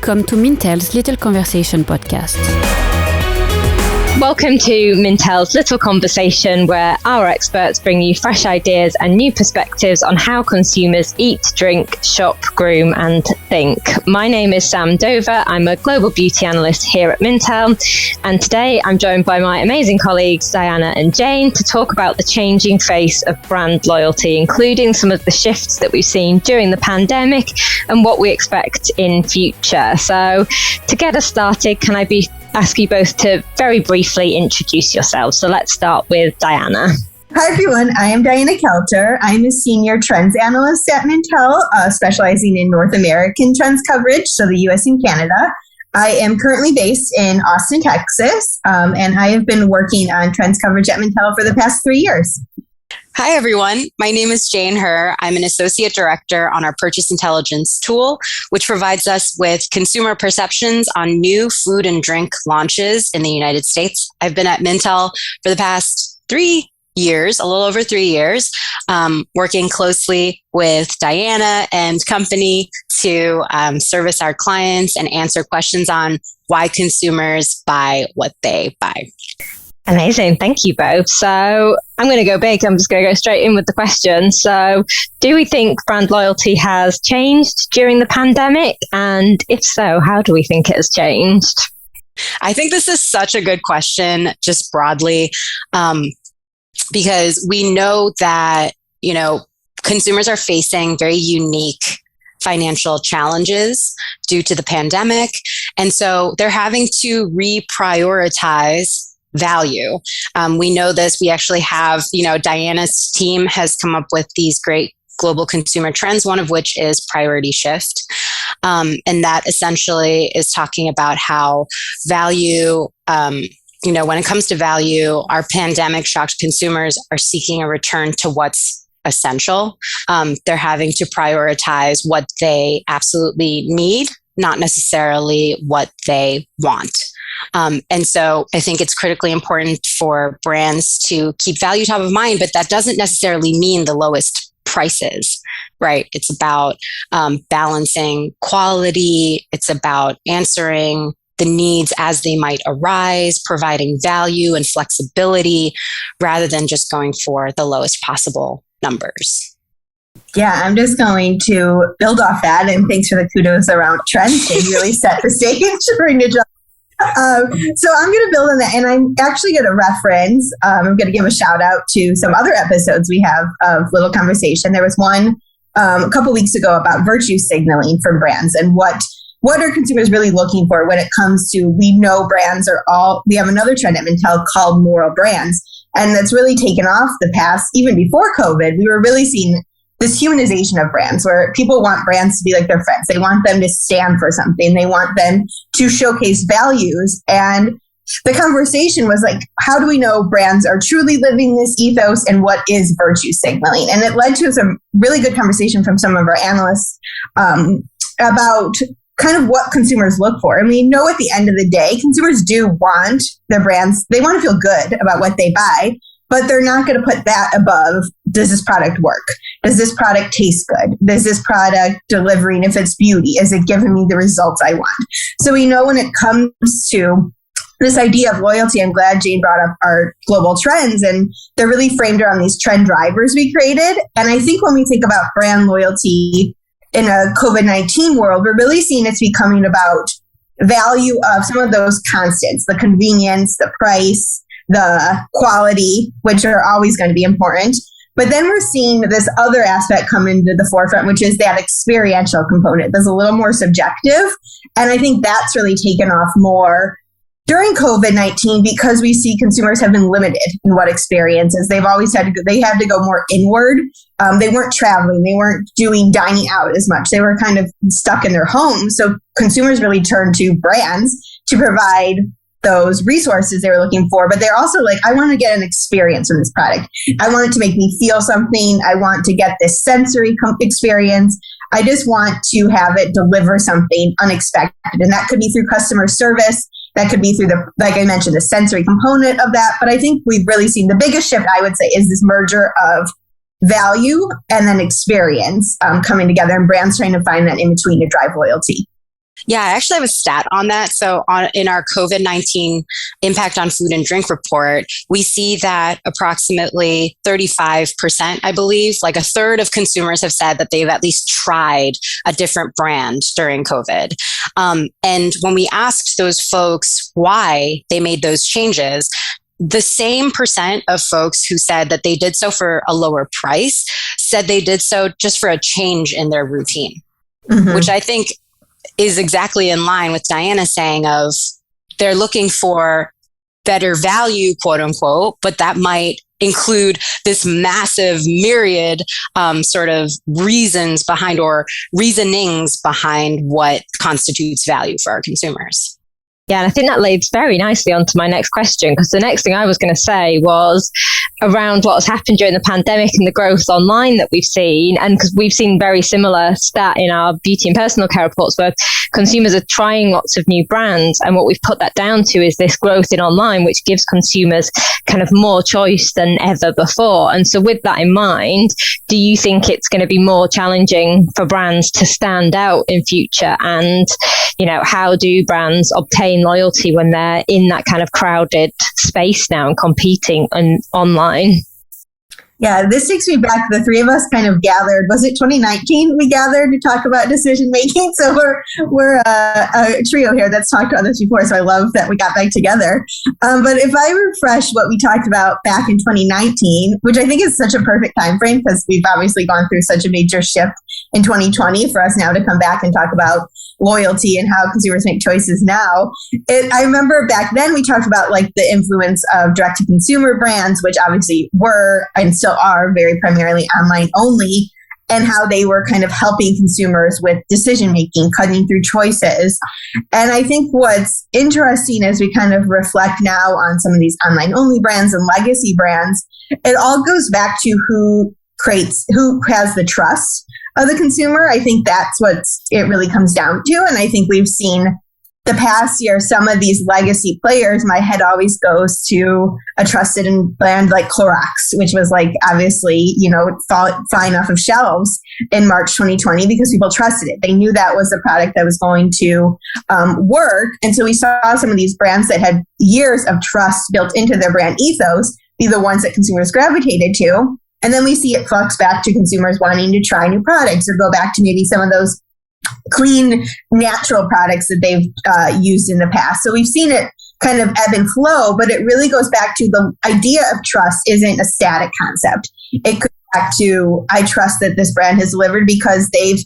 Welcome to Mintel's Little Conversation podcast. Welcome to Mintel's Little Conversation, where our experts bring you fresh ideas and new perspectives on how consumers eat, drink, shop, groom, and think. My name is Sam Dover. I'm a global beauty analyst here at Mintel, and today I'm joined by my amazing colleagues Diana and Jane to talk about the changing face of brand loyalty, including some of the shifts that we've seen during the pandemic and what we expect in future. So, to get us started, can I ask you both to very briefly introduce yourselves. So let's start with Diana. Hi, everyone. I am Diana Kelter. I'm a senior trends analyst at Mintel, specializing in North American trends coverage, so the US and Canada. I am currently based in Austin, Texas, and I have been working on trends coverage at Mintel for the past 3 years. Hi, everyone. My name is Jane Herr. I'm an associate director on our purchase intelligence tool, which provides us with consumer perceptions on new food and drink launches in the United States. I've been at Mintel for the past 3 years, a little over 3 years, working closely with Diana and company to service our clients and answer questions on why consumers buy what they buy. Amazing. Thank you both. So I'm going to go big. I'm just going to go straight in with the question. So do we think brand loyalty has changed during the pandemic? And if so, how do we think it has changed? I think this is such a good question, just broadly, because we know that, consumers are facing very unique financial challenges due to the pandemic. And so they're having to reprioritize value. We know this. We actually have, Diana's team has come up with these great global consumer trends, one of which is priority shift. And that essentially is talking about how value, when it comes to value, our pandemic shocked consumers are seeking a return to what's essential. They're having to prioritize what they absolutely need, not necessarily what they want. And so I think it's critically important for brands to keep value top of mind, but that doesn't necessarily mean the lowest prices, right? It's about balancing quality. It's about answering the needs as they might arise, providing value and flexibility rather than just going for the lowest possible numbers. Yeah, I'm just going to build off that, and thanks for the kudos around trends. They really set the stage during the job. So I'm going to build on that, and I'm actually going to reference, I'm going to give a shout out to some other episodes we have of Little Conversation. There was one a couple weeks ago about virtue signaling from brands and what are consumers really looking for when it comes to, we know brands we have another trend at Mintel called moral brands, and that's really taken off the past, even before COVID. We were really seeing this humanization of brands where people want brands to be like their friends. They want them to stand for something. They want them to showcase values. And the conversation was like, how do we know brands are truly living this ethos, and what is virtue signaling? And it led to some really good conversation from some of our analysts about kind of what consumers look for. And we know at the end of the day, consumers do want their brands. They want to feel good about what they buy, but they're not going to put that above, does this product work? Does this product taste good? Is this product delivering, if it's beauty, is it giving me the results I want? So we know when it comes to this idea of loyalty, I'm glad Jane brought up our global trends, and they're really framed around these trend drivers we created. And I think when we think about brand loyalty in a COVID-19 world, we're really seeing it's becoming about value of some of those constants, the convenience, the price, the quality, which are always going to be important. But then we're seeing this other aspect come into the forefront, which is that experiential component that's a little more subjective. And I think that's really taken off more during COVID-19 because we see consumers have been limited in what experiences. They've always had to go more inward. They weren't traveling. They weren't doing dining out as much. They were kind of stuck in their homes. So consumers really turned to brands to provide those resources they were looking for, but they're also like, I want to get an experience from this product. I want it to make me feel something. I want to get this sensory experience. I just want to have it deliver something unexpected. And that could be through customer service. That could be through like I mentioned, the sensory component of that. But I think we've really seen the biggest shift, I would say, is this merger of value and then experience coming together, and brands trying to find that in between to drive loyalty. Yeah, I actually have a stat on that. So in our COVID-19 impact on food and drink report, we see that approximately 35%, I believe, like a third of consumers have said that they've at least tried a different brand during COVID. And when we asked those folks why they made those changes, the same percent of folks who said that they did so for a lower price said they did so just for a change in their routine, which I think is exactly in line with Diana saying of they're looking for better value, quote unquote, but that might include this massive myriad sort of reasons behind or reasonings behind what constitutes value for our consumers. Yeah, and I think that leads very nicely onto my next question, because the next thing I was going to say was around what has happened during the pandemic and the growth online that we've seen. And because we've seen very similar stat in our beauty and personal care reports where consumers are trying lots of new brands. And what we've put that down to is this growth in online, which gives consumers kind of more choice than ever before. And so with that in mind, do you think it's going to be more challenging for brands to stand out in future? And, you know, how do brands obtain loyalty when they're in that kind of crowded space now and competing online? Yeah, this takes me back. The three of us kind of gathered. Was it 2019 we gathered to talk about decision making? So we're a trio here that's talked about this before. So I love that we got back together. But if I refresh what we talked about back in 2019, which I think is such a perfect time frame because we've obviously gone through such a major shift in 2020 for us now to come back and talk about loyalty and how consumers make choices now. I remember back then we talked about like the influence of direct to consumer brands, which obviously were and still are very primarily online only, and how they were kind of helping consumers with decision making, cutting through choices. And I think what's interesting as we kind of reflect now on some of these online only brands and legacy brands, it all goes back to who has the trust of the consumer. I think that's what it really comes down to. And I think we've seen the past year, some of these legacy players, my head always goes to a trusted brand like Clorox, which was like, obviously, you know, flying off of shelves in March 2020 because people trusted it. They knew that was a product that was going to work. And so we saw some of these brands that had years of trust built into their brand ethos be the ones that consumers gravitated to. And then we see it flux back to consumers wanting to try new products or go back to maybe some of those clean, natural products that they've used in the past. So we've seen it kind of ebb and flow, but it really goes back to the idea of trust isn't a static concept. It goes back to, I trust that this brand has delivered because they've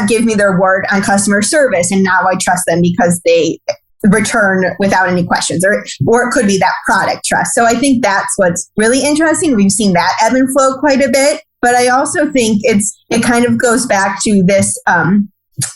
give me their word on customer service. And now I trust them because they return without any questions, or it could be that product trust. So I think that's what's really interesting. We've seen that ebb and flow quite a bit, but I also think it kind of goes back to this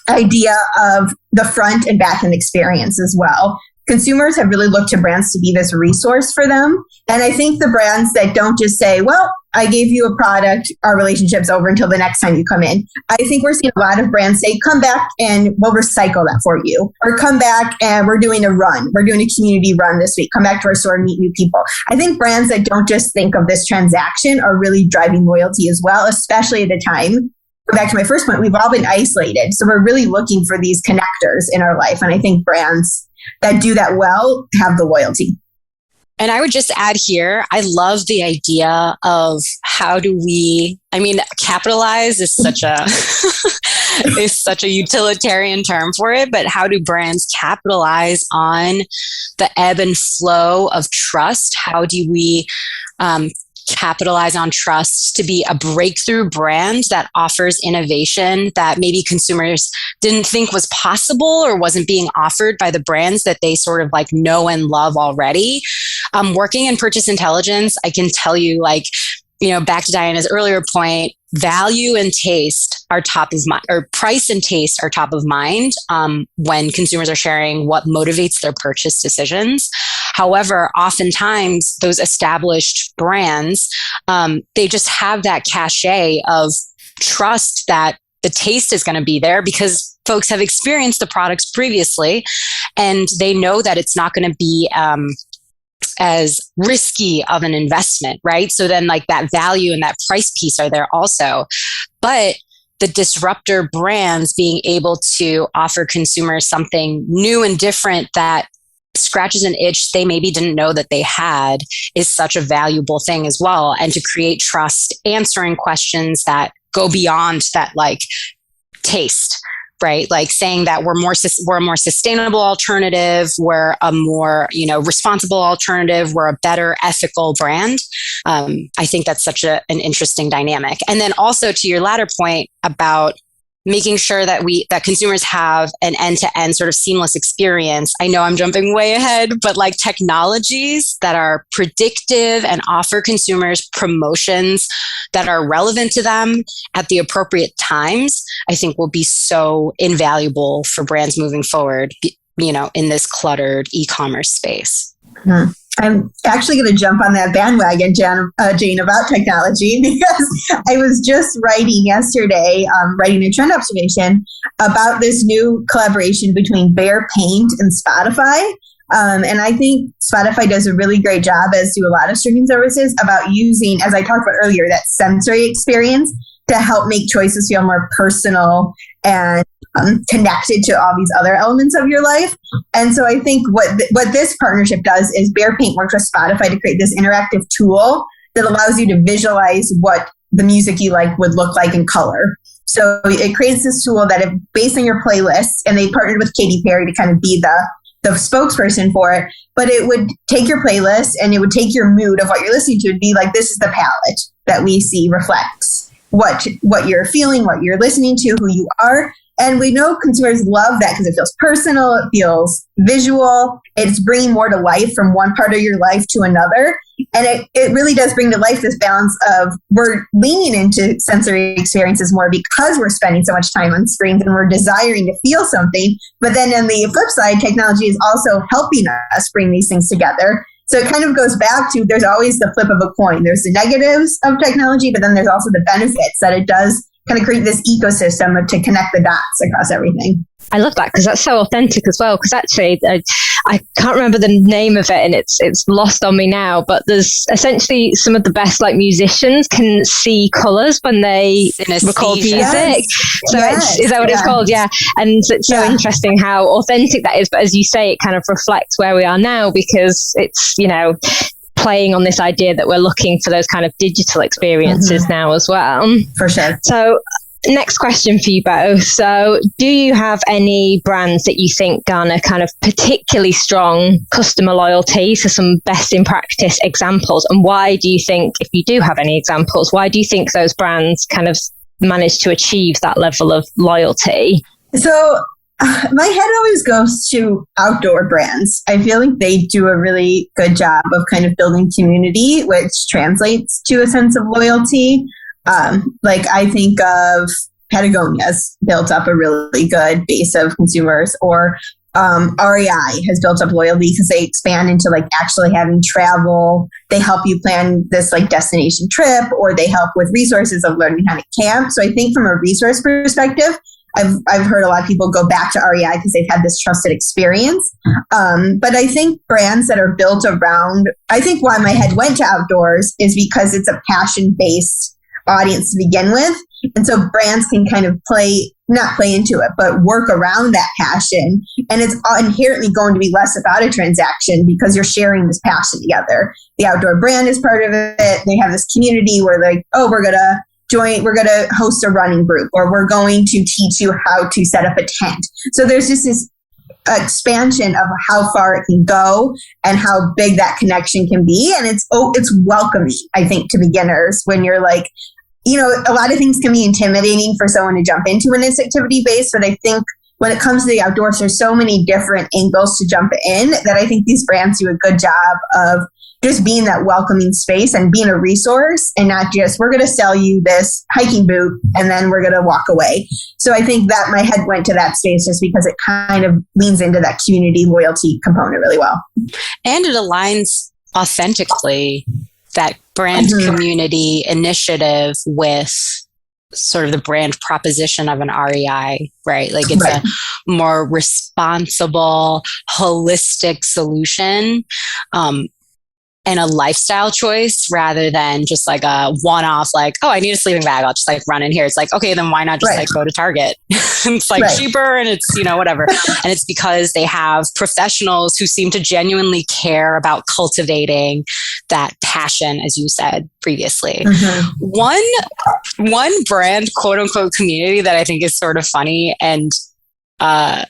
idea of the front and back end experience as well. Consumers have really looked to brands to be this resource for them. And I think the brands that don't just say, well, I gave you a product, our relationship's over until the next time you come in. I think we're seeing a lot of brands say, come back and we'll recycle that for you. Or come back and we're doing a run. We're doing a community run this week. Come back to our store and meet new people. I think brands that don't just think of this transaction are really driving loyalty as well, especially at a time. Back to my first point, we've all been isolated. So we're really looking for these connectors in our life. And I think brands that do that well have the loyalty. And I would just add here, I love the idea of capitalize is such a is such a utilitarian term for it, but how do brands capitalize on the ebb and flow of trust? How do we capitalize on trust to be a breakthrough brand that offers innovation that maybe consumers didn't think was possible or wasn't being offered by the brands that they sort of like know and love already? Working in purchase intelligence, I can tell you, like, you know, back to Diana's earlier point, value and taste are top of mind, or price and taste are top of mind when consumers are sharing what motivates their purchase decisions. However, oftentimes those established brands, they just have that cachet of trust that the taste is going to be there because folks have experienced the products previously and they know that it's not going to be as risky of an investment, right? So then like that value and that price piece are there also. But the disruptor brands being able to offer consumers something new and different that scratches an itch they maybe didn't know that they had is such a valuable thing as well. And to create trust, answering questions that go beyond that, like taste, right? Like saying that we're a more sustainable alternative, we're a more, responsible alternative, we're a better ethical brand. I think that's such an interesting dynamic. And then also to your latter point about making sure that consumers have an end-to-end sort of seamless experience. I know I'm jumping way ahead, but like technologies that are predictive and offer consumers promotions that are relevant to them at the appropriate times, I think will be so invaluable for brands moving forward, in this cluttered e-commerce space. Hmm. I'm actually going to jump on that bandwagon, Jane, about technology, because I was just writing yesterday, writing a trend observation about this new collaboration between Bear Paint and Spotify. And I think Spotify does a really great job, as do a lot of streaming services, about using, as I talked about earlier, that sensory experience to help make choices feel more personal and connected to all these other elements of your life. And so I think what this partnership does is Bear Paint works with Spotify to create this interactive tool that allows you to visualize what the music you like would look like in color. So it creates this tool that, based on your playlist, and they partnered with Katy Perry to kind of be the spokesperson for it, but it would take your playlist and it would take your mood of what you're listening to and be like, this is the palette that we see reflects what you're feeling, what you're listening to, who you are. And we know consumers love that because it feels personal, it feels visual, it's bringing more to life from one part of your life to another. And it really does bring to life this balance of we're leaning into sensory experiences more because we're spending so much time on screens and we're desiring to feel something. But then on the flip side, technology is also helping us bring these things together. So it kind of goes back to, there's always the flip of a coin. There's the negatives of technology, but then there's also the benefits that it does kind of create this ecosystem to connect the dots across everything. I love that because that's so authentic as well. Because actually, I can't remember the name of it, and it's lost on me now. But there's essentially some of the best like musicians can see colors when they record music. Yes. So is that what it's called? Yeah. And it's so interesting how authentic that is. But as you say, it kind of reflects where we are now because it's playing on this idea that we're looking for those kind of digital experiences now as well. For sure. So next question for you both. So do you have any brands that you think garner kind of particularly strong customer loyalty? So some best in practice examples. And why do you think, if you do have any examples, why do you think those brands kind of manage to achieve that level of loyalty? So my head always goes to outdoor brands. I feel like they do a really good job of kind of building community, which translates to a sense of loyalty. Like I think of Patagonia's built up a really good base of consumers, or REI has built up loyalty because they expand into like actually having travel. They help you plan this like destination trip, or they help with resources of learning how to camp. So I think from a resource perspective, I've heard a lot of people go back to REI because they've had this trusted experience. But I think brands that are built around, I think why my head went to outdoors is because it's a passion-based audience to begin with. And so brands can kind of not play into it, but work around that passion. And it's inherently going to be less about a transaction because you're sharing this passion together. The outdoor brand is part of it. They have this community where like, oh, we're going to host a running group, or we're going to teach you how to set up a tent. So there's just this expansion of how far it can go and how big that connection can be. And it's welcoming, I think, to beginners when you're like, a lot of things can be intimidating for someone to jump into when it's activity based. But I think when it comes to the outdoors, there's so many different angles to jump in that I think these brands do a good job of just being that welcoming space and being a resource, and not just, we're going to sell you this hiking boot and then we're going to walk away. So I think that my head went to that space just because it kind of leans into that community loyalty component really well. And it aligns authentically that brand community initiative with sort of the brand proposition of an REI, right? Like it's a more responsible, holistic solution. and a lifestyle choice rather than just like a one-off, like, oh, I need a sleeping bag, I'll just like run in here. It's like, okay, then why not just like go to Target? It's like cheaper and it's, whatever. And it's because they have professionals who seem to genuinely care about cultivating that passion, as you said previously. One brand, quote unquote, community that I think is sort of funny and I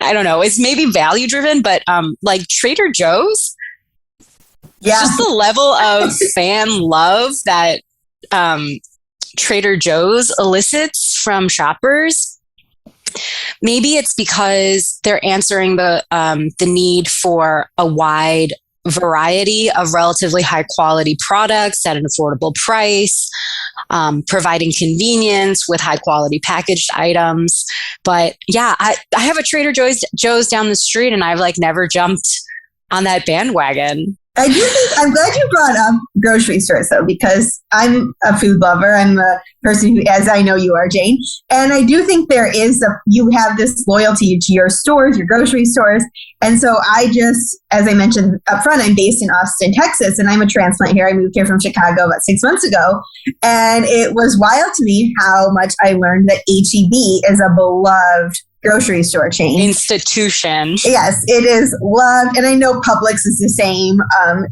don't know, it's maybe value driven, but like Trader Joe's, just the level of fan love that Trader Joe's elicits from shoppers. Maybe it's because they're answering the need for a wide variety of relatively high quality products at an affordable price, providing convenience with high quality packaged items. But yeah, I have a Trader Joe's down the street and I've like never jumped on that bandwagon. I do think, I'm glad you brought up grocery stores though, because I'm a food lover. I'm a person who, as I know you are, Jane. And I do think you have this loyalty to your stores, your grocery stores. And so as I mentioned up front, I'm based in Austin, Texas, and I'm a transplant here. I moved here from Chicago about 6 months ago. And it was wild to me how much I learned that H-E-B is a beloved grocery store chain. Institution. Yes, it is loved. And I know Publix is the same,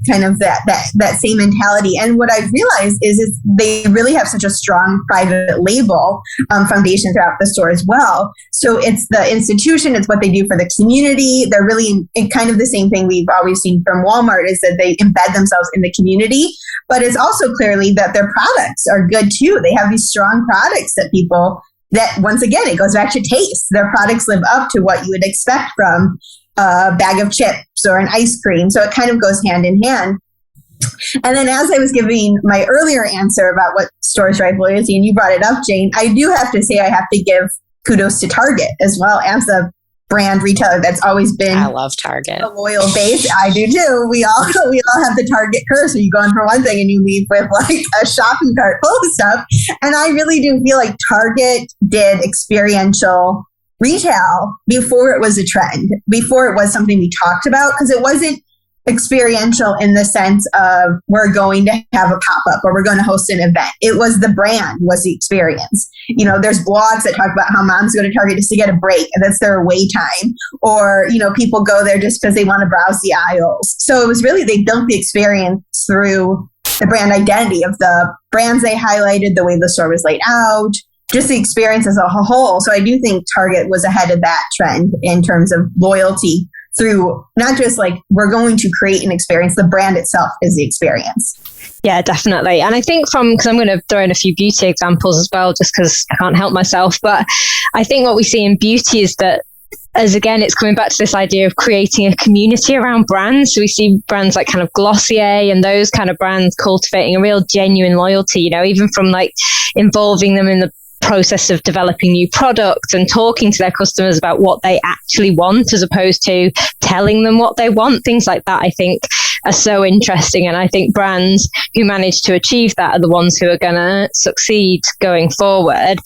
kind of that same mentality. And what I've realized is they really have such a strong private label foundation throughout the store as well. So it's the institution, it's what they do for the community. They're really in kind of the same thing we've always seen from Walmart, is that they embed themselves in the community. But it's also clearly that their products are good too. They have these strong products that once again, it goes back to taste. Their products live up to what you would expect from a bag of chips or an ice cream. So it kind of goes hand in hand. And then as I was giving my earlier answer about what stores drive loyalty, and you brought it up, Jane, I do have to say I have to give kudos to Target as well as a brand retailer that's always been, I love Target, a loyal base. I do too. We all have the Target curse where you go in for one thing and you leave with like a shopping cart full of stuff. And I really do feel like Target did experiential retail before it was a trend, before it was something we talked about, because it wasn't experiential in the sense of we're going to have a pop-up or we're going to host an event. It was the brand was the experience. There's blogs that talk about how moms go to Target just to get a break and that's their away time. Or, people go there just because they want to browse the aisles. So it was really, they built the experience through the brand identity of the brands they highlighted, the way the store was laid out, just the experience as a whole. So I do think Target was ahead of that trend in terms of loyalty through not just like we're going to create an experience, the brand itself is the experience. Yeah, definitely. And I think because I'm going to throw in a few beauty examples as well, just because I can't help myself. But I think what we see in beauty is that, as again, it's coming back to this idea of creating a community around brands. So we see brands like kind of Glossier and those kind of brands cultivating a real genuine loyalty, even from like involving them in the process of developing new products and talking to their customers about what they actually want as opposed to telling them what they want. Things like that, I think, are so interesting. And I think brands who manage to achieve that are the ones who are going to succeed going forward.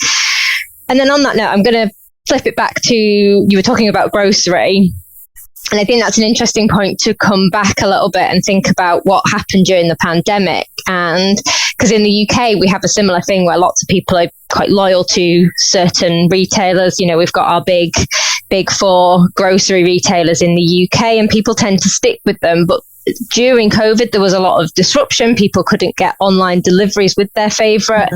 And then on that note, I'm going to flip it back to, you were talking about grocery. And I think that's an interesting point to come back a little bit and think about what happened during the pandemic. And because in the UK, we have a similar thing where lots of people are quite loyal to certain retailers. We've got our big four grocery retailers in the UK and people tend to stick with them. But during COVID, there was a lot of disruption. People couldn't get online deliveries with their favorite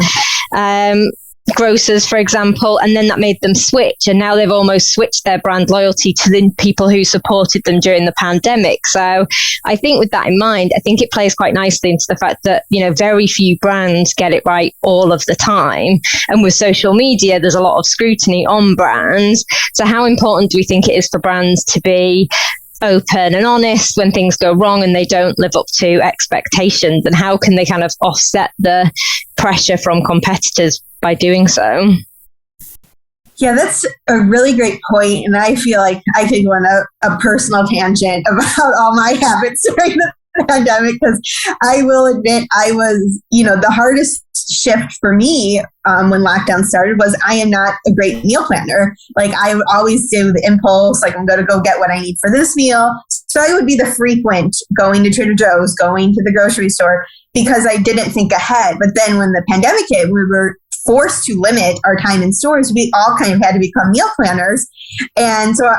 grocers, for example, and then that made them switch, and now they've almost switched their brand loyalty to the people who supported them during the pandemic. So I think with that in mind, I think it plays quite nicely into the fact that very few brands get it right all of the time, and with social media there's a lot of scrutiny on brands. So how important do we think it is for brands to be open and honest when things go wrong and they don't live up to expectations, and how can they kind of offset the pressure from competitors by doing so? Yeah, that's a really great point. And I feel like I could go on a personal tangent about all my habits during the pandemic, because I will admit I was, the hardest shift for me when lockdown started was I am not a great meal planner. Like I would always do the impulse, like I'm going to go get what I need for this meal. So I would be the frequent going to Trader Joe's, going to the grocery store because I didn't think ahead. But then when the pandemic hit, we were forced to limit our time in stores. We all kind of had to become meal planners. And so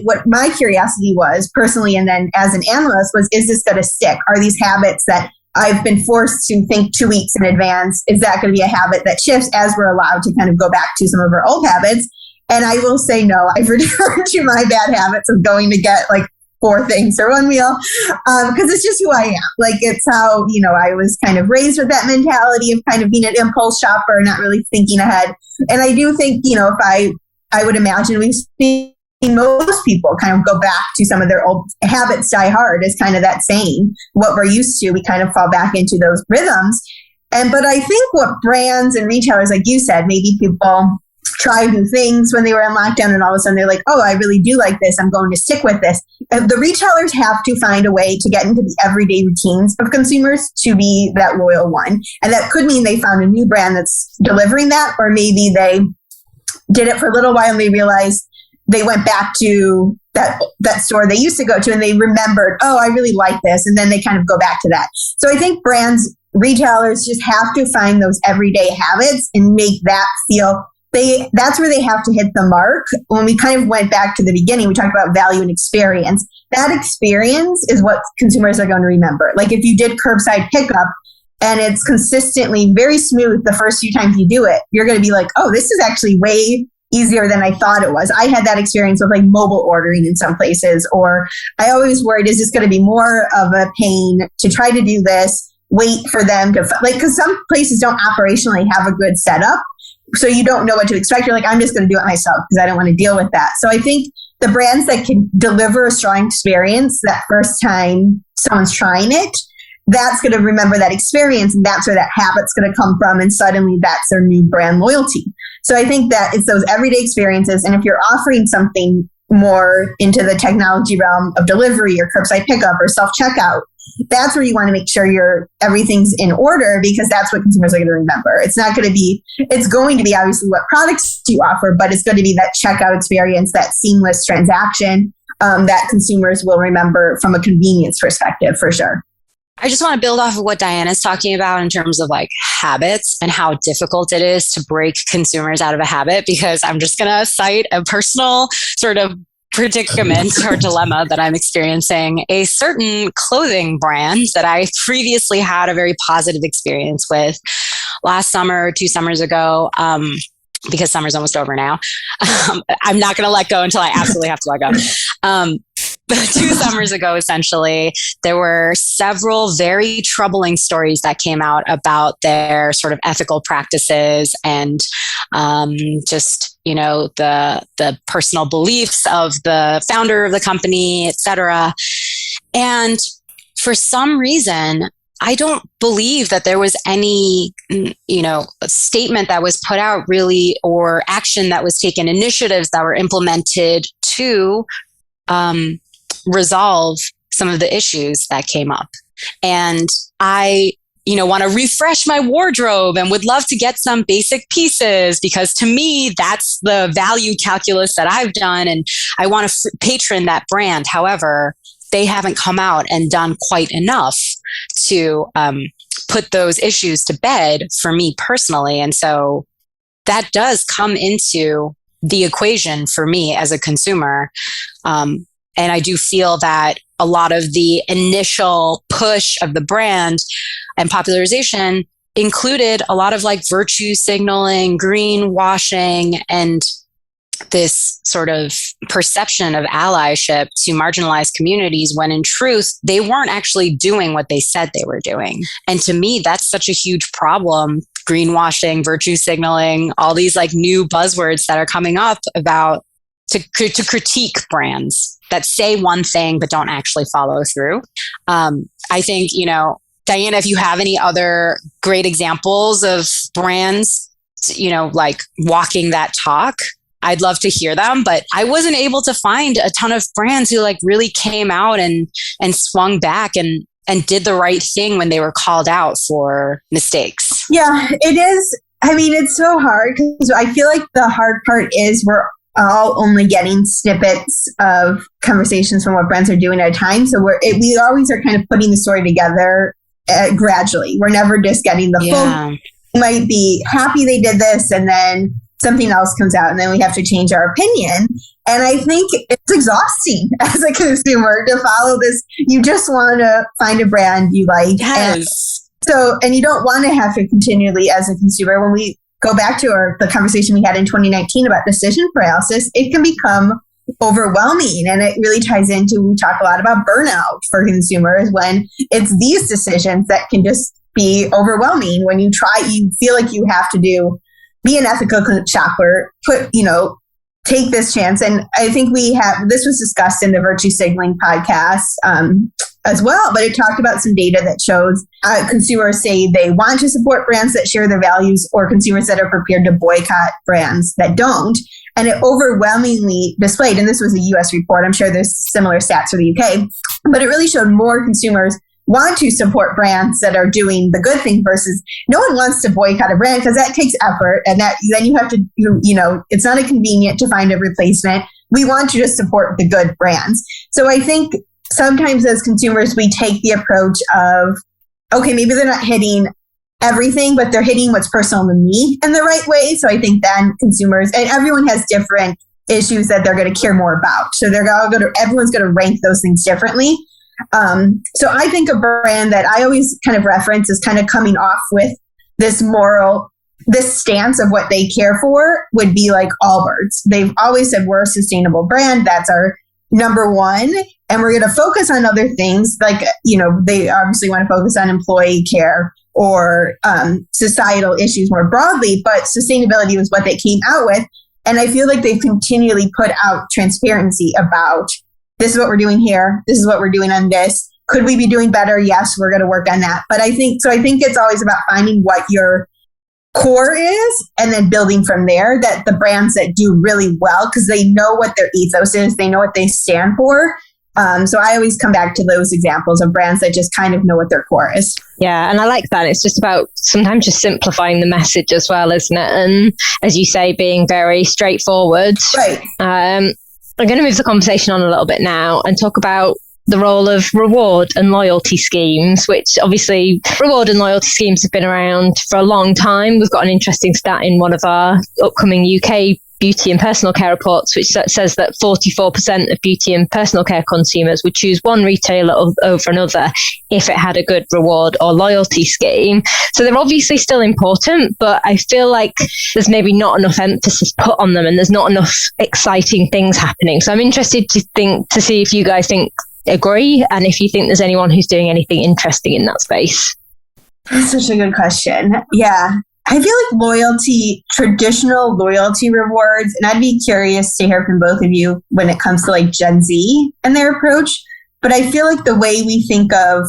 what my curiosity was personally, and then as an analyst, was, is this going to stick? Are these habits that I've been forced to think 2 weeks in advance, is that going to be a habit that shifts as we're allowed to kind of go back to some of our old habits? And I will say no, I've returned to my bad habits of going to get like 4 things for one meal, because it's just who I am. Like, it's how, I was kind of raised with that mentality of kind of being an impulse shopper, not really thinking ahead. And I do think, if I would imagine we've seen most people kind of go back to some of their old habits die hard, is kind of that saying. What we're used to, we kind of fall back into those rhythms. But I think what brands and retailers, like you said, maybe people try new things when they were in lockdown and all of a sudden they're like, oh, I really do like this, I'm going to stick with this. And the retailers have to find a way to get into the everyday routines of consumers to be that loyal one. And that could mean they found a new brand that's delivering that, or maybe they did it for a little while and they realized they went back to that store they used to go to and they remembered, oh, I really like this. And then they kind of go back to that. So I think brands, retailers just have to find those everyday habits and make that feel that's where they have to hit the mark. When we kind of went back to the beginning, we talked about value and experience. That experience is what consumers are going to remember. Like if you did curbside pickup and it's consistently very smooth the first few times you do it, you're going to be like, oh, this is actually way easier than I thought it was. I had that experience with like mobile ordering in some places, or I always worried, is this going to be more of a pain to try to do this, wait for them to, because some places don't operationally have a good setup. So you don't know what to expect. You're like, I'm just going to do it myself because I don't want to deal with that. So I think the brands that can deliver a strong experience that first time someone's trying it, that's going to remember that experience, and that's where that habit's going to come from. And suddenly that's their new brand loyalty. So I think that it's those everyday experiences. And if you're offering something more into the technology realm of delivery or curbside pickup or self-checkout, that's where you want to make sure everything's in order, because that's what consumers are going to remember. It's going to be obviously what products you offer, but it's going to be that checkout experience, that seamless transaction that consumers will remember from a convenience perspective for sure. I just want to build off of what Diana's talking about in terms of like habits and how difficult it is to break consumers out of a habit, because I'm just going to cite a personal sort of predicament or dilemma that I'm experiencing. A certain clothing brand that I previously had a very positive experience with last summer, 2 summers ago, because summer's almost over now. I'm not going to let go until I absolutely have to let go. But 2 summers ago, essentially, there were several very troubling stories that came out about their sort of ethical practices and just, the personal beliefs of the founder of the company, et cetera. And for some reason, I don't believe that there was any, statement that was put out really, or action that was taken, initiatives that were implemented to resolve some of the issues that came up. And I, want to refresh my wardrobe and would love to get some basic pieces, because to me, that's the value calculus that I've done. And I want to patron that brand. However, they haven't come out and done quite enough to put those issues to bed for me personally. And so that does come into the equation for me as a consumer. And I do feel that a lot of the initial push of the brand and popularization included a lot of like virtue signaling, greenwashing, and this sort of perception of allyship to marginalized communities, when in truth, they weren't actually doing what they said they were doing. And to me, that's such a huge problem. Greenwashing, virtue signaling, all these like new buzzwords that are coming up about to critique brands that say one thing but don't actually follow through. I think, Diana, if you have any other great examples of brands, like walking that talk, I'd love to hear them. But I wasn't able to find a ton of brands who like really came out and swung back and did the right thing when they were called out for mistakes. Yeah, it is. I mean, it's so hard because I feel like the hard part is we're all only getting snippets of conversations from what brands are doing at a time. So we always are kind of putting the story together gradually. We're never just getting the full. We might be happy they did this, and then something else comes out, and then we have to change our opinion. And I think it's exhausting as a consumer to follow this. You just want to find a brand you like. Yes. And you don't want to have to continually, as a consumer, when we go back to the conversation we had in 2019 about decision paralysis, it can become overwhelming. And it really ties into, we talk a lot about burnout for consumers when it's these decisions that can just be overwhelming when you feel like you have to be an ethical shopper, take this chance. And I think this was discussed in the Virtue Signaling podcast as well, but it talked about some data that shows consumers say they want to support brands that share their values, or consumers that are prepared to boycott brands that don't. And it overwhelmingly displayed, and this was a US report, I'm sure there's similar stats for the UK, but it really showed more consumers want to support brands that are doing the good thing versus no one wants to boycott a brand because that takes effort, and that then you have to, it's not convenient to find a replacement. We want to just support the good brands. So I think sometimes as consumers, we take the approach of, okay, maybe they're not hitting everything, but they're hitting what's personal to me in the right way. So I think then consumers, and everyone has different issues that they're going to care more about. So everyone's going to rank those things differently. So I think a brand that I always kind of reference is kind of coming off with this stance of what they care for would be like Allbirds. They've always said we're a sustainable brand. That's our number one. And we're going to focus on other things like, they obviously want to focus on employee care or societal issues more broadly, but sustainability was what they came out with. And I feel like they've continually put out transparency about, this is what we're doing here. This is what we're doing on this. Could we be doing better? Yes, we're going to work on that. But I think it's always about finding what your core is and then building from there, that the brands that do really well, because they know what their ethos is, they know what they stand for. So I always come back to those examples of brands that just kind of know what their core is. Yeah, and I like that. It's just about sometimes just simplifying the message as well, isn't it? And as you say, being very straightforward. Right. I'm going to move the conversation on a little bit now and talk about the role of reward and loyalty schemes, which obviously reward and loyalty schemes have been around for a long time. We've got an interesting stat in one of our upcoming UK beauty and personal care reports, which says that 44% of beauty and personal care consumers would choose one retailer over another if it had a good reward or loyalty scheme. So they're obviously still important, but I feel like there's maybe not enough emphasis put on them and there's not enough exciting things happening. So I'm interested to see if you guys agree and if you think there's anyone who's doing anything interesting in that space. That's such a good question. Yeah. I feel like traditional loyalty rewards, and I'd be curious to hear from both of you when it comes to like Gen Z and their approach. But I feel like the way we think of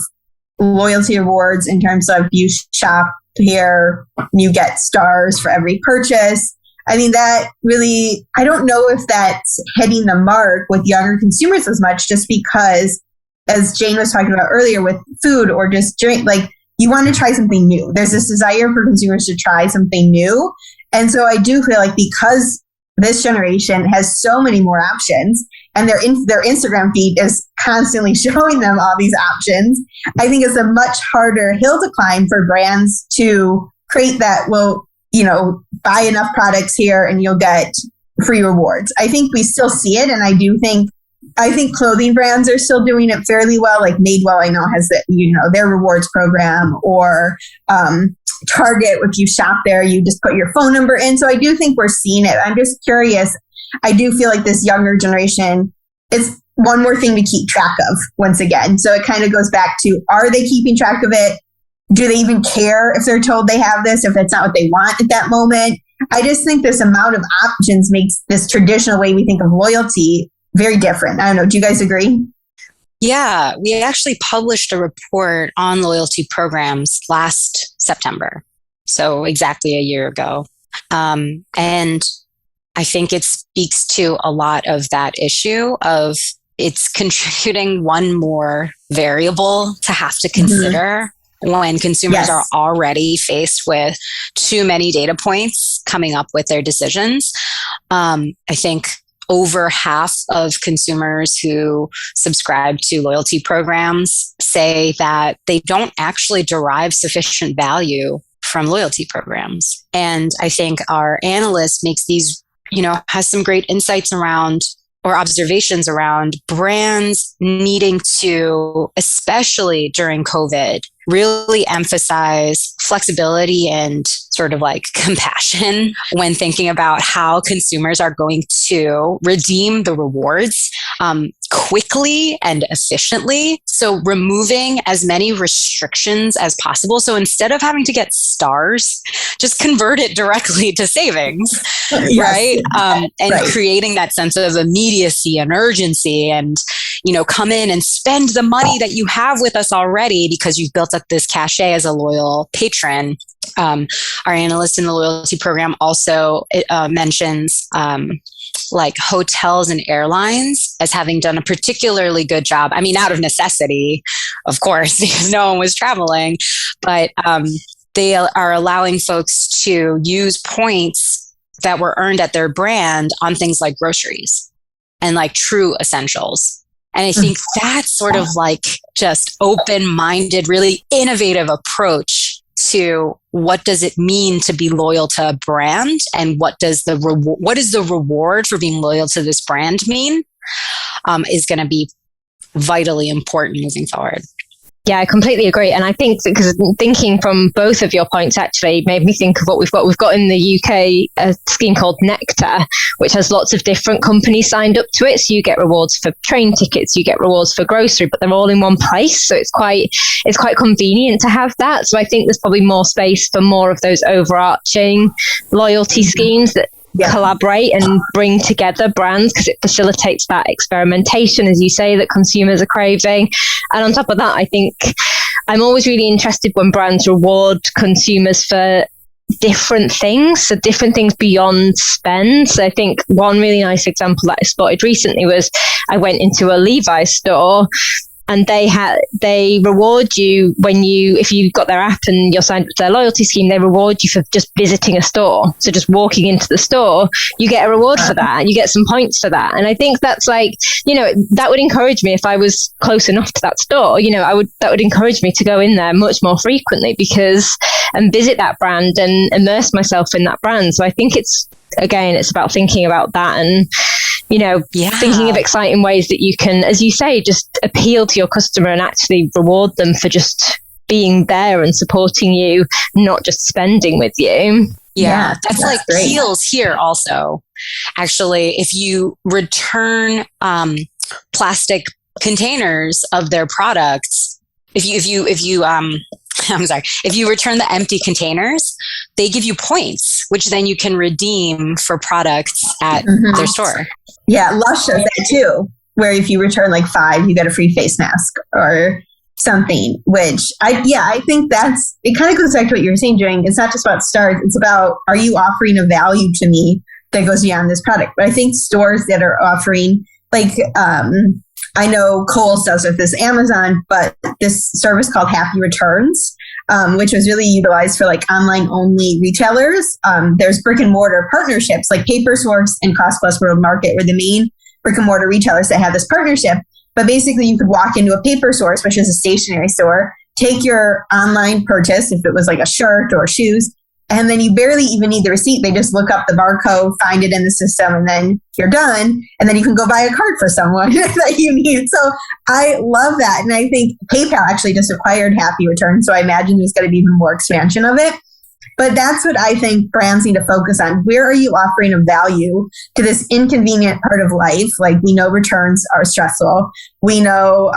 loyalty rewards in terms of you shop here, you get stars for every purchase. I mean, that really, I don't know if that's hitting the mark with younger consumers as much, just because, as Jane was talking about earlier with food or just drink, like, you want to try something new. There's this desire for consumers to try something new. And so I do feel like because this generation has so many more options and their Instagram feed is constantly showing them all these options, I think it's a much harder hill to climb for brands to create that, buy enough products here and you'll get free rewards. I think we still see it. And I think clothing brands are still doing it fairly well. Like Madewell, I know has their rewards program, or Target, if you shop there, you just put your phone number in. So I do think we're seeing it. I'm just curious. I do feel like this younger generation is one more thing to keep track of once again. So it kind of goes back to, are they keeping track of it? Do they even care if they're told they have this, if that's not what they want at that moment? I just think this amount of options makes this traditional way we think of loyalty very different. I don't know. Do you guys agree? Yeah, we actually published a report on loyalty programs last September. So exactly a year ago. And I think it speaks to a lot of that issue of it's contributing one more variable to have to consider when consumers Yes. are already faced with too many data points coming up with their decisions. I think over half of consumers who subscribe to loyalty programs say that they don't actually derive sufficient value from loyalty programs. And I think our analyst makes these, has some great insights around or observations around brands needing to, especially during COVID, really emphasize flexibility and sort of like compassion when thinking about how consumers are going to redeem the rewards quickly and efficiently. So removing as many restrictions as possible. So instead of having to get stars, just convert it directly to savings, Yes. right? And Right. creating that sense of immediacy and urgency and, come in and spend the money that you have with us already because you've built up this cachet as a loyal patron. Our analyst in the loyalty program also mentions like hotels and airlines as having done a particularly good job. I mean, out of necessity, of course, because no one was traveling, but they are allowing folks to use points that were earned at their brand on things like groceries and like true essentials. And I think that's sort of like just open-minded, really innovative approach to what does it mean to be loyal to a brand and what is the reward for being loyal to this brand mean is going to be vitally important moving forward. Yeah, I completely agree. And I think because thinking from both of your points actually made me think of what we've got. We've got in the UK a scheme called Nectar, which has lots of different companies signed up to it. So you get rewards for train tickets, you get rewards for grocery, but they're all in one place. So it's quite convenient to have that. So I think there's probably more space for more of those overarching loyalty schemes that collaborate and bring together brands, because it facilitates that experimentation, as you say, that consumers are craving. And on top of that, I think I'm always really interested when brands reward consumers for different things, so different things beyond spend. So I think one really nice example that I spotted recently was I went into a Levi's store, and they reward you if you've got their app and you're signed up to their loyalty scheme, they reward you for just visiting a store. So just walking into the store, you get a reward for that. You get some points for that. And I think that's like, that would encourage me if I was close enough to that store, that would encourage me to go in there much more frequently and visit that brand and immerse myself in that brand. So I think it's about thinking about that and, thinking of exciting ways that you can, as you say, just appeal to your customer and actually reward them for just being there and supporting you, not just spending with you. Yeah, that's like great. Heels here also. Actually, if you return plastic containers of their products, if you return the empty containers, they give you points, which then you can redeem for products at their store. Yeah, Lush does that too, where if you return like 5, you get a free face mask or something, which I think it kind of goes back to what you were saying, Jane. It's not just about stars. It's about, are you offering a value to me that goes beyond this product? But I think stores that are offering, like, I know Kohl's does with this Amazon, but this service called Happy Returns, which was really utilized for like online only retailers. There's brick and mortar partnerships like Papersource and Cost Plus World Market were the main brick and mortar retailers that had this partnership. But basically you could walk into a Papersource, which is a stationery store, take your online purchase, if it was like a shirt or shoes, and then you barely even need the receipt. They just look up the barcode, find it in the system, and then you're done. And then you can go buy a card for someone that you need. So I love that. And I think PayPal actually just acquired Happy Return. So I imagine there's going to be even more expansion of it. But that's what I think brands need to focus on. Where are you offering a value to this inconvenient part of life? Like, we know returns are stressful. We know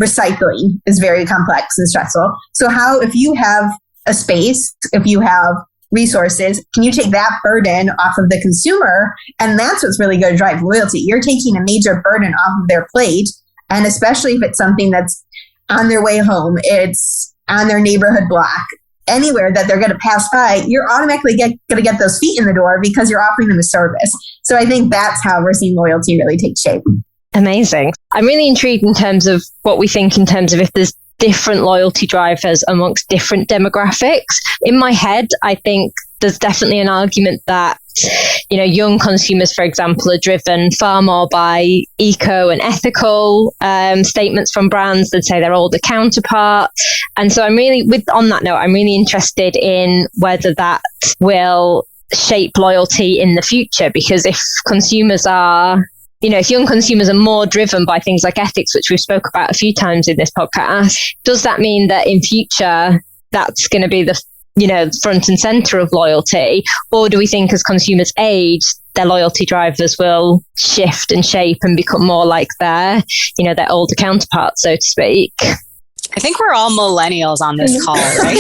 recycling is very complex and stressful. So if you have a space, if you have resources, can you take that burden off of the consumer? And that's what's really going to drive loyalty. You're taking a major burden off of their plate. And especially if it's something that's on their way home, it's on their neighborhood block, anywhere that they're going to pass by, you're automatically going to get those feet in the door because you're offering them a service. So I think that's how we're seeing loyalty really take shape. Amazing. I'm really intrigued in terms of what we think in terms of if there's different loyalty drivers amongst different demographics. In my head, I think there's definitely an argument that, young consumers, for example, are driven far more by eco and ethical statements from brands than, say, their older counterparts. And so I'm really interested in whether that will shape loyalty in the future, because if consumers are, if young consumers are more driven by things like ethics, which we've spoke about a few times in this podcast, does that mean that in future that's going to be the front and center of loyalty? Or do we think as consumers age, their loyalty drivers will shift and shape and become more like their older counterparts, so to speak? I think we're all millennials on this call, right?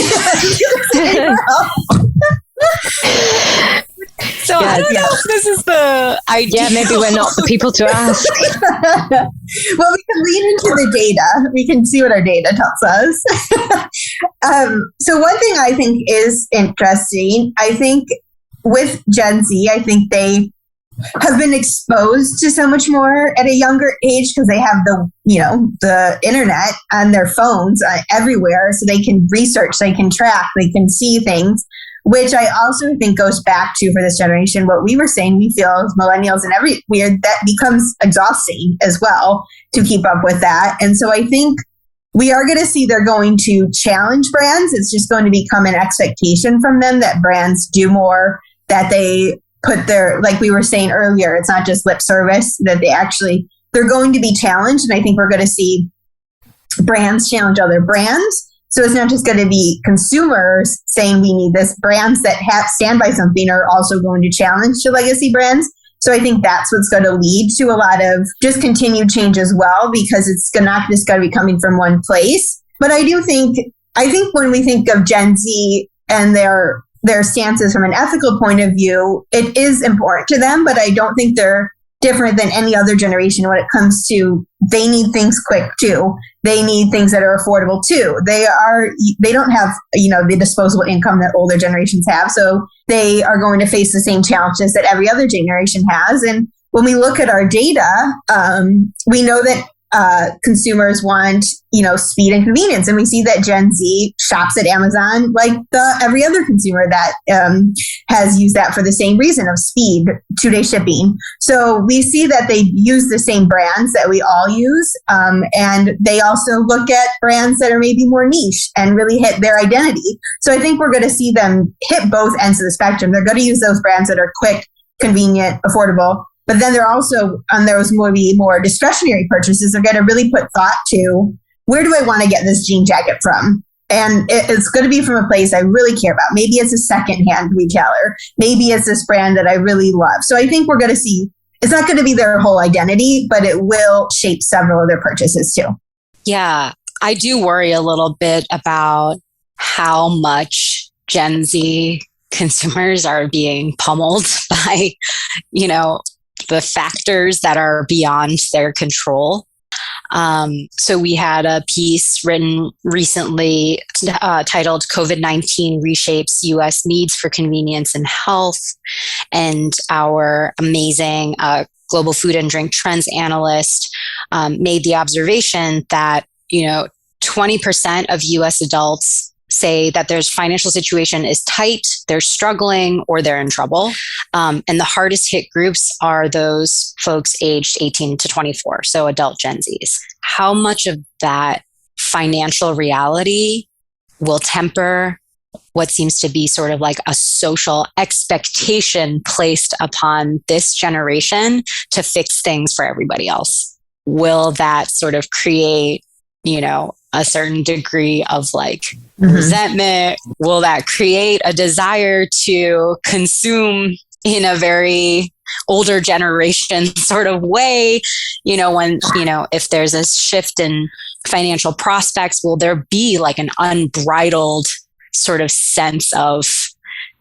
So I don't know if this is the idea. Yeah, maybe we're not the people to ask. Well, we can lean into the data. We can see what our data tells us. So one thing I think is interesting, I think with Gen Z, I think they have been exposed to so much more at a younger age because they have the internet on their phones everywhere, so they can research, they can track, they can see things, which I also think goes back to, for this generation, what we were saying, we feel as millennials and that becomes exhausting as well to keep up with that. And so I think we are going to see they're going to challenge brands. It's just going to become an expectation from them that brands do more, that they put like we were saying earlier, it's not just lip service, that they're going to be challenged. And I think we're going to see brands challenge other brands. So it's not just going to be consumers saying we need this. Brands that stand by something are also going to challenge the legacy brands. So I think that's what's going to lead to a lot of just continued change as well, because it's not just going to be coming from one place. But I think when we think of Gen Z and their stances from an ethical point of view, it is important to them, but I don't think they're different than any other generation when it comes to, they need things quick too. They need things that are affordable too. They don't have, the disposable income that older generations have. So they are going to face the same challenges that every other generation has. And when we look at our data, we know that consumers want, speed and convenience. And we see that Gen Z shops at Amazon like every other consumer that has used that for the same reason of speed, 2-day shipping. So we see that they use the same brands that we all use. And they also look at brands that are maybe more niche and really hit their identity. So I think we're going to see them hit both ends of the spectrum. They're going to use those brands that are quick, convenient, affordable. But then they're also, on those maybe more discretionary purchases, they're going to really put thought to, where do I want to get this jean jacket from? And it's going to be from a place I really care about. Maybe it's a secondhand retailer. Maybe it's this brand that I really love. So I think we're going to see, it's not going to be their whole identity, but it will shape several of their purchases too. Yeah, I do worry a little bit about how much Gen Z consumers are being pummeled by, the factors that are beyond their control. So we had a piece written recently titled COVID-19 Reshapes U.S. Needs for Convenience and Health. And our amazing global food and drink trends analyst made the observation that, 20% of U.S. adults say that their financial situation is tight, they're struggling, or they're in trouble. And the hardest hit groups are those folks aged 18 to 24, so adult Gen Zs. How much of that financial reality will temper what seems to be sort of like a social expectation placed upon this generation to fix things for everybody else? Will that sort of create, a certain degree of resentment? Will that create a desire to consume in a very older generation sort of way? If there's a shift in financial prospects, will there be like an unbridled sort of sense of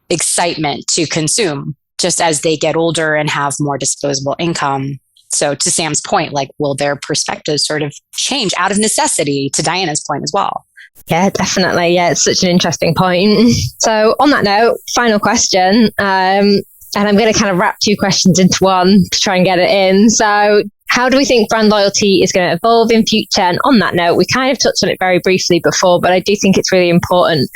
excitement to consume just as they get older and have more disposable income? So to Sam's point, will their perspectives sort of change out of necessity, to Diana's point as well? Yeah, definitely. Yeah, it's such an interesting point. So on that note, final question. And I'm going to kind of wrap two questions into one to try and get it in. So how do we think brand loyalty is going to evolve in future? And on that note, we kind of touched on it very briefly before, but I do think it's really important.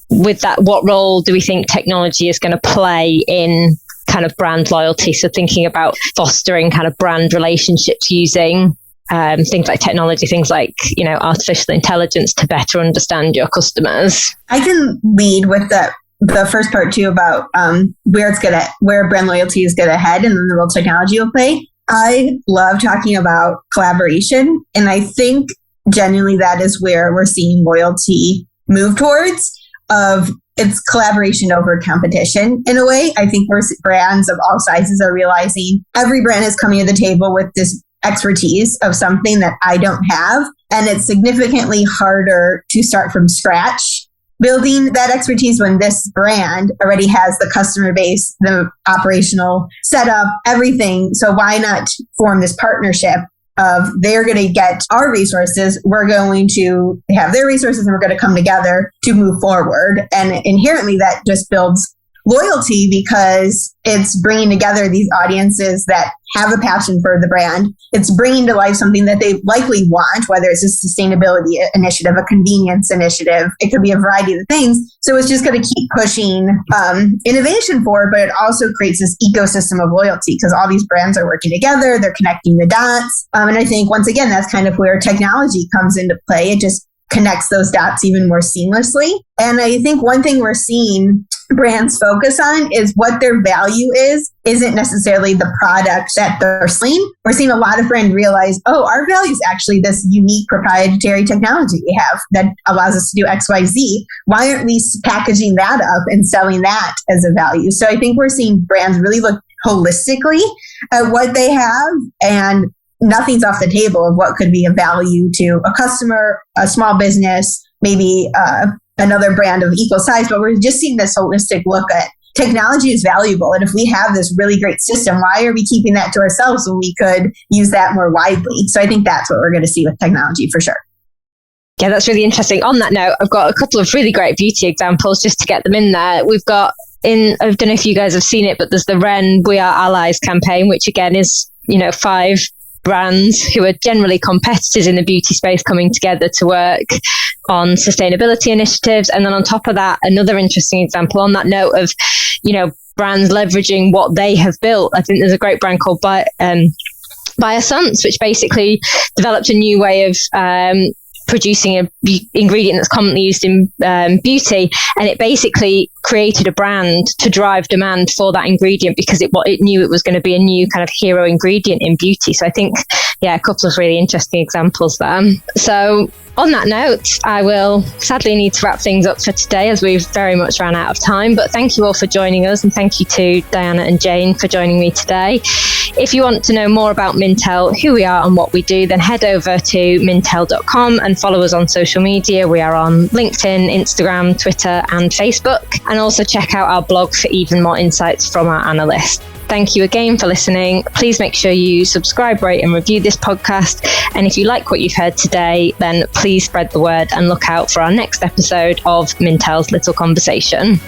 With that, what role do we think technology is going to play in kind of brand loyalty? So thinking about fostering kind of brand relationships using things like technology, things like, artificial intelligence to better understand your customers. I can lead with the first part too about where brand loyalty is going to head, and then the role technology will play. I love talking about collaboration, and I think genuinely that is where we're seeing loyalty move towards. It's collaboration over competition in a way. I think brands of all sizes are realizing every brand is coming to the table with this expertise of something that I don't have. And it's significantly harder to start from scratch building that expertise when this brand already has the customer base, the operational setup, everything. So why not form this partnership of they're going to get our resources, we're going to have their resources, and we're going to come together to move forward. And inherently that just builds loyalty because it's bringing together these audiences that have a passion for the brand. It's bringing to life something that they likely want, whether it's a sustainability initiative, a convenience initiative. It could be a variety of things. So it's just going to keep pushing innovation forward, but it also creates this ecosystem of loyalty because all these brands are working together. They're connecting the dots. And I think, once again, that's kind of where technology comes into play. It just connects those dots even more seamlessly. And I think one thing we're seeing brands focus on is what their value isn't necessarily the product that they're selling. We're seeing a lot of brands realize, our value is actually this unique proprietary technology we have that allows us to do X, Y, Z. Why aren't we packaging that up and selling that as a value? So I think we're seeing brands really look holistically at what they have, and nothing's off the table of what could be a value to a customer, a small business, maybe another brand of equal size. But we're just seeing this holistic look at technology is valuable. And if we have this really great system, why are we keeping that to ourselves when we could use that more widely? So I think that's what we're going to see with technology for sure. Yeah, that's really interesting. On that note, I've got a couple of really great beauty examples just to get them in there. We've got I don't know if you guys have seen it, but there's the Wren We Are Allies campaign, which again is, 5 brands who are generally competitors in the beauty space coming together to work on sustainability initiatives. And then on top of that, another interesting example on that note of, brands leveraging what they have built. I think there's a great brand called Biossance, which basically developed a new way of producing an ingredient that's commonly used in beauty, and it basically created a brand to drive demand for that ingredient because it knew it was going to be a new kind of hero ingredient in beauty. So I think, a couple of really interesting examples there. So on that note, I will sadly need to wrap things up for today as we've very much ran out of time. But thank you all for joining us, and thank you to Diana and Jane for joining me today. If you want to know more about Mintel, who we are and what we do, then head over to mintel.com and follow us on social media. We are on LinkedIn, Instagram, Twitter, and Facebook. And also check out our blog for even more insights from our analysts. Thank you again for listening. Please make sure you subscribe, rate, and review this podcast. And if you like what you've heard today, then please spread the word and look out for our next episode of Mintel's Little Conversation.